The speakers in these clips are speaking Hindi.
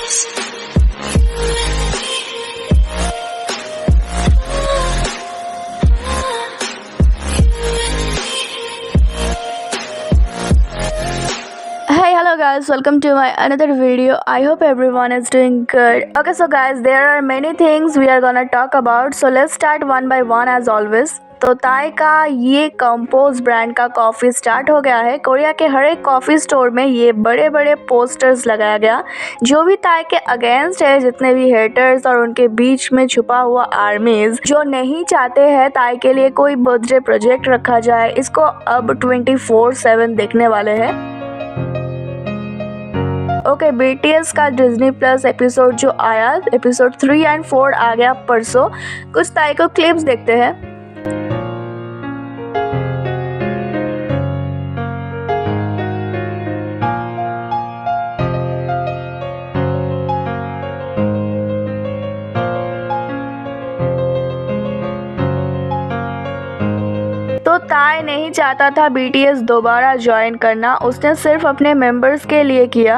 Hey, hello guys, welcome to my another video. I hope everyone is doing good. Okay, so guys, there are many things we are gonna talk about. So let's start one by one as always. तो ताई का ये कंपोज ब्रांड का कॉफ़ी स्टार्ट हो गया है। कोरिया के हर एक कॉफ़ी स्टोर में ये बड़े बड़े पोस्टर्स लगाया गया जो भी ताई के अगेंस्ट है, जितने भी हेटर्स और उनके बीच में छुपा हुआ आर्मीज जो नहीं चाहते हैं ताई के लिए कोई बर्थडे प्रोजेक्ट रखा जाए, इसको अब 24/7 देखने वाले हैं। ओके, BTS का डिज्नी प्लस एपिसोड जो आया, एपिसोड 3 और 4 आ गया परसों। कुछ ताई को क्लिप्स देखते हैं। तो ताई नहीं चाहता था BTS दोबारा ज्वाइन करना, उसने सिर्फ अपने मेंबर्स के लिए किया।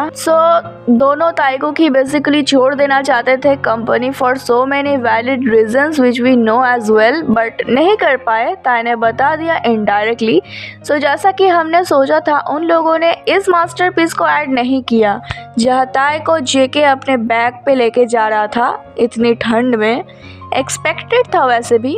दोनों ताइको की बेसिकली छोड़ देना चाहते थे company for so many valid reasons which we know as well, but नहीं कर पाए। ताई ने बता दिया इनडायरेक्टली। जैसा कि हमने सोचा था, उन लोगों ने इस मास्टरपीस को ऐड नहीं किया जहाँ ताई को JK अपने बैग पे लेके जा रहा था इतनी ठंड में। एक्सपेक्टेड था वैसे भी।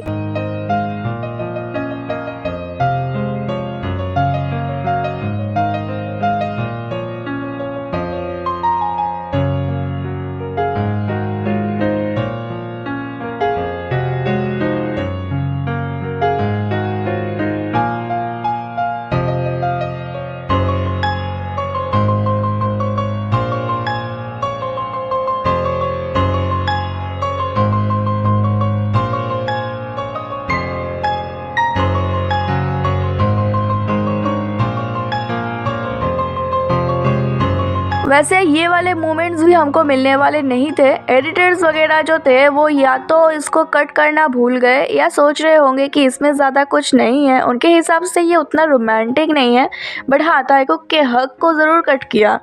वैसे ये वाले मोमेंट्स भी हमको मिलने वाले नहीं थे। एडिटर्स वगैरह जो थे वो या तो इसको कट करना भूल गए या सोच रहे होंगे कि इसमें ज़्यादा कुछ नहीं है। उनके हिसाब से ये उतना रोमांटिक नहीं है, बट हाँ, ताइको के हक को ज़रूर कट किया,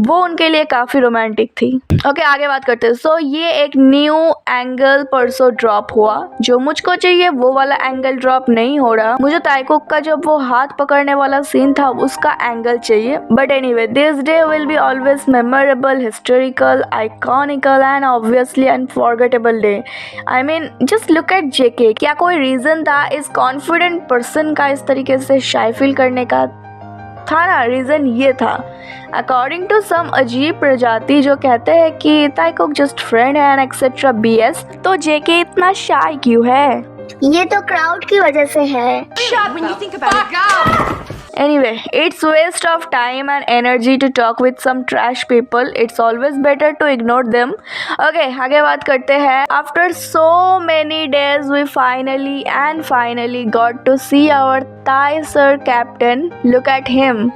वो उनके लिए काफ़ी रोमांटिक थी। ओके, आगे बात करते हैं। ये एक न्यू एंगल परसों ड्रॉप हुआ। जो मुझको चाहिए वो वाला एंगल ड्रॉप नहीं हो रहा। मुझे ताइको का जब वो हाथ पकड़ने वाला सीन था उसका एंगल चाहिए। But anyway, this day will be always memorable, historical, iconical and obviously unforgettable day. I mean, just look at JK। क्या कोई रीज़न था इस कॉन्फिडेंट पर्सन का इस तरीके से शाय फील करने का? था ना, रीज़न ये था। अकॉर्डिंग टू सम अजीब प्रजाति जो कहते हैं कि ताइको जस्ट फ्रेंड है एंड एक्सेट्रा BS, तो JK इतना शाय क्यों है? ये तो क्राउड की वजह से है। Anyway, it's waste of time and energy to talk with some trash people. It's always better to ignore them. Okay, आगे बात करते हैं। After so many days, we finally got to see our Thai sir captain. Look at him.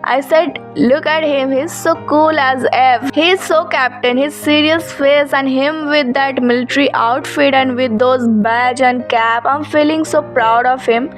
I said, look at him, he's so cool as F. He's so captain, his serious face and him with that military outfit and with those badge and cap. I'm feeling so proud of him.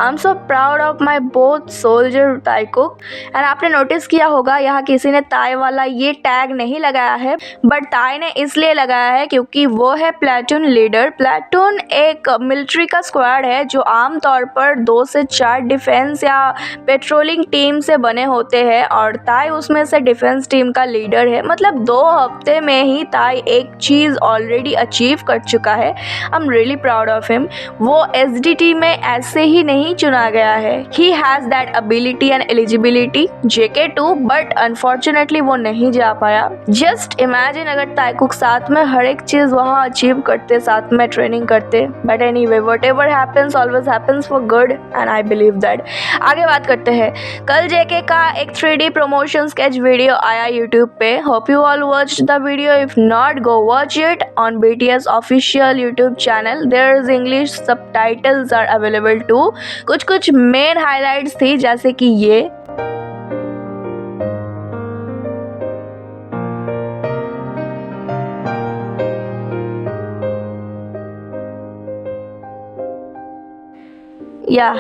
I'm so proud of my both soldier Taiko. And आपने नोटिस किया होगा यहाँ किसी ने ताई वाला ये टैग नहीं लगाया है, बट ताई ने इसलिए लगाया है क्योंकि वो है प्लेटून लीडर। प्लेटून एक मिलिट्री का स्क्वाड है जो आमतौर पर 2 से 4 डिफेंस या पेट्रोलिंग टीम से बने होते हैं और ताई उसमें से डिफेंस टीम का लीडर है। मतलब 2 हफ्ते में ही ताई एक चीज़ ऑलरेडी अचीव कर चुका है। I am really proud of him. वो SDT में ऐसे ही नहीं चुना गया है। He has that ability and eligibility. JK too, but unfortunately वो नहीं जा पाया। जस्ट इमेजिन अगर ताइकुक साथ में हर एक चीज़ वहाँ अचीव करते, साथ में ट्रेनिंग करते। But anyway, whatever happens always happens for good and I believe that. आगे बात करते हैं। कल JK का एक 3D प्रमोशन स्केच वीडियो आया YouTube पे। Hope you all watched the video. If not, go watch it on BTS official YouTube channel. There is English subtitles are available too. कुछ मेन हाइलाइट्स थी जैसे कि ये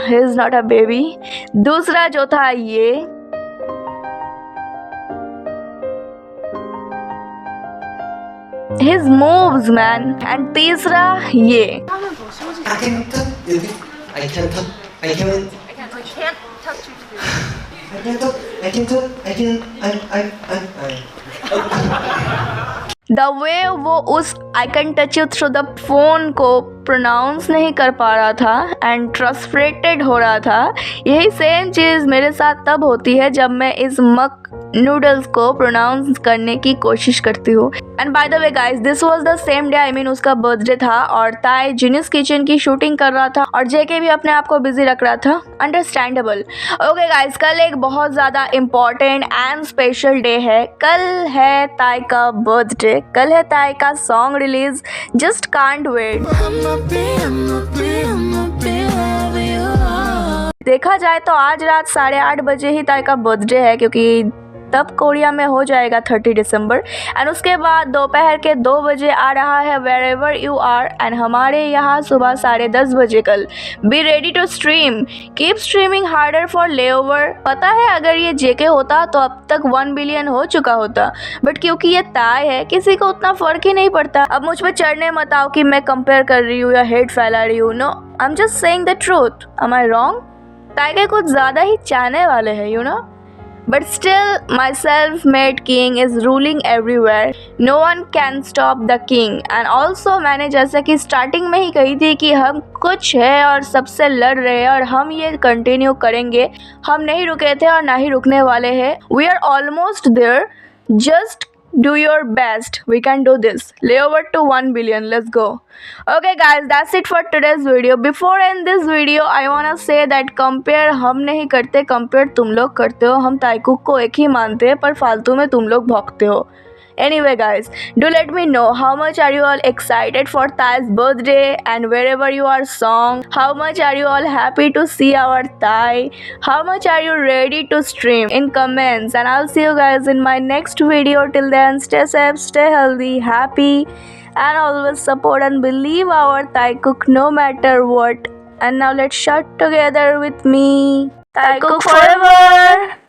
he is not a baby। दूसरा जो था ये his moves man. And तीसरा ये I can touch you. I can touch. I can. I can touch you. I can touch. I. The way वो उस I can touch you through the phone को प्रोनाउंस नहीं कर पा रहा था एंड फ्रस्ट्रेटेड हो रहा था। यही सेम चीज़ मेरे साथ तब होती है जब मैं इस मक नूडल्स को प्रोनाउंस करने की कोशिश करती हूँ। And by the way guys, this was the same day, I mean उसका बर्थडे था और ताई जीनियस किचन की शूटिंग कर रहा था और जेके भी अपने आप को बिजी रख रहा था। अंडरस्टैंडेबल। ओके गाइस, कल एक बहुत ज़्यादा इम्पॉर्टेंट एंड स्पेशल डे है। कल है ताई का बर्थडे, कल है ताई का song release, just can't wait. देखा जाए तो आज रात 8:30 बजे ही ताई का बर्थडे है, क्योंकि तब कोरिया में हो जाएगा 30 दिसंबर। एंड उसके बाद दोपहर के 2 बजे आ रहा है wherever you are, and हमारे यहाँ सुबह 10:30 बजे कल। Be ready to stream, keep streaming harder for Layover. पता है अगर ये जेके होता तो अब तक 1 बिलियन हो चुका होता, बट क्योंकि ये ताई है किसी को उतना फर्क ही नहीं पड़ता। अब मुझ पर चढ़ने मत आओ कि मैं कंपेयर कर रही हूँ या हेट फैला रही हूँ। No, I am just saying the truth. Am I wrong? Tae के कुछ ज़्यादा ही चाहने वाले हैं, you know. But still, my self-made king is ruling everywhere. No one can stop the king. And also मैंने जैसे कि स्टार्टिंग में ही कही थी कि हम कुछ है और सबसे लड़ रहे हैं और हम ये कंटिन्यू करेंगे। हम नहीं रुके थे और ना ही रुकने वाले हैं। We are almost there. Just do your best. We can do this. Layover to 1 billion. Let's go. Okay guys, that's it for today's video. Before end this video, I wanna say that compare हम नहीं करते, compare तुम लोग करते हो। हम ताइकुक को एक ही मानते हैं पर फालतू में तुम लोग भौंकते हो। Anyway guys, do let me know how much are you all excited for Tai's birthday and wherever you are song. How much are you all happy to see our Tai? How much are you ready to stream in comments? And I'll see you guys in my next video. Till then, stay safe, stay healthy, happy, and always support and believe our Thai cook no matter what. And now let's shout together with me. Thai cook forever!